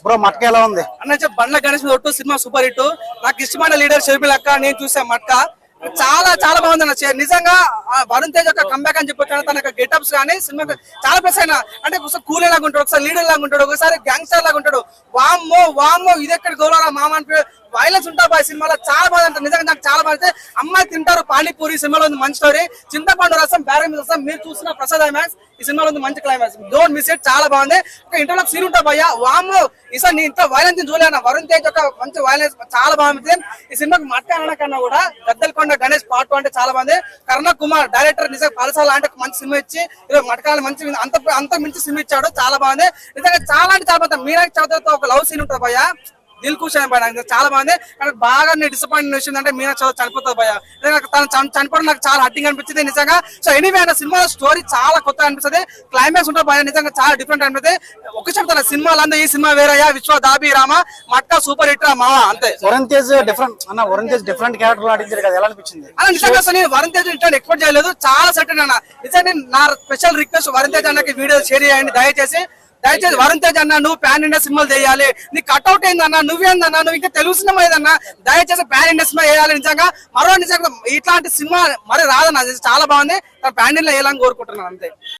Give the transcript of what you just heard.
Bro matka ఎలా ఉంది అన్న? బండ్ల గణేష్ మీద ఒట్టు సినిమా సూపర్ హిట్. నాకు ఇష్టమైన లీడర్ షర్మిల అక్క, నేను చూసా మట్క చాలా చాలా బాగుంది అన్న. నిజంగా వరుణ్ తేజ్ యొక్క కంబ్యాక్ అని చెప్పొచ్చు. తన గెటప్స్ కానీ సినిమా చాలా ప్లస్ అయినా అంటే ఒకసారి కూలీ లాగా ఉంటాడు, ఒకసారి లీడర్ లాగా ఉంటాడు, ఒకసారి గ్యాంగ్స్టర్ లాగా ఉంటాడు. వామ్మో వామ్మో ఇది ఎక్కడ గౌరవ మామ అంటే వైలెన్స్ ఉంటా బాయ్ సినిమాలో చాలా బాగా అంటారు. నిజంగా నాకు చాలా బాగా అమ్మాయి తింటారు పానీపూరి సినిమాలో ఉంది మంచి స్టోరీ. చింతపండు రసం బ్యారం రసం మీరు చూసిన ప్రసాద్ ఐమాక్స్ ఈ సినిమాలో ఉంది మంచి క్లైమాక్స్. డోంట్ మిస్ ఇట్, చాలా బాగుంది. ఒక ఇంటర్లో సీన్ ఉంటా భయ్యా వామ్మో ఈసారి నీ ఇంట్లో వైలెన్స్ చూడలేనా? వరుణ్ తేజ్ యొక్క మంచి వైలెన్స్ చాలా బాగుంది. ఈ సినిమాకి మట్క అన్న కన్నా కూడా గద్దెలకొండ గణేష్ పార్ట్ 2 అంటే చాలా బాగుంది. కరుణ కుమార్ డైరెక్టర్ నిజంగా పలసాల అంటే మంచి సినిమా ఇచ్చి మటకాల మంచి అంత మించి సినిమా ఇచ్చాడు, చాలా బాగుంది. నిజంగా చాలా అంటే చాలా బాగుంది. మీనాక్షి చౌదరితో ఒక లవ్ సీన్ ఉంటుంది భయ్యా, దిల్ ఖుష్ అయిన భయ నాకు చాలా బాగుంది. కానీ బాగా డిసప్పాయింట్ వచ్చింది అంటే మీనాక్షి చౌదరి చనిపోతుంది భయ. తను చనిపోవడం నాకు చాలా హట్టింగ్ అనిపించింది నిజంగా. సో ఎనీవే అన్న సినిమా స్టోరీ చాలా కొత్తగా అనిపిస్తుంది. క్లైమాక్స్ ఉంటుంది భయ నిజంగా చాలా డిఫరెంట్ అనిపిస్తుంది. ఒక చెప్తాను సినిమాలు అందరూ ఈ సినిమా వేరయ్యా విశ్వ Dhabi Rama matka super hit మావా అంతే. వరుణ్ తేజ్ డిఫరెంట్ అన్న, వరుణ్ తేజ్ డిఫరెంట్ క్యారెక్టర్ ఆడించారు కదా, ఎలా అనిపించింది? అలా నిజంగా అసలు నేను వరుణ్ తేజ్ ఇంటర్ ఎక్స్పెక్ట్ చేయలేదు, చాలా సెట్ అన్న. నిజంగా నా స్పెషల్ రిక్వెస్ట్ వరుణ్ తేజ్ అన్నకి వీడియో షేర్ చేయండి దయచేసి. వరుణ్ తేజ్ అన్న నువ్వు పాన్ ఇండియా సినిమాలు చేయాలి, నీ కట్అవుట్ ఏందన్నా, నువ్వేందన్నా, నువ్వు ఇంకా తెలుగు సినిమా ఏదన్నా దయచేసి పాన్ ఇండియా సినిమా వేయాలి. నిజంగా నిజంగా ఇట్లాంటి సినిమా మరి రాదన్న, చాలా బాగుంది. పాన్ ఇండియా వేయాలని కోరుకుంటున్నాను అంతే.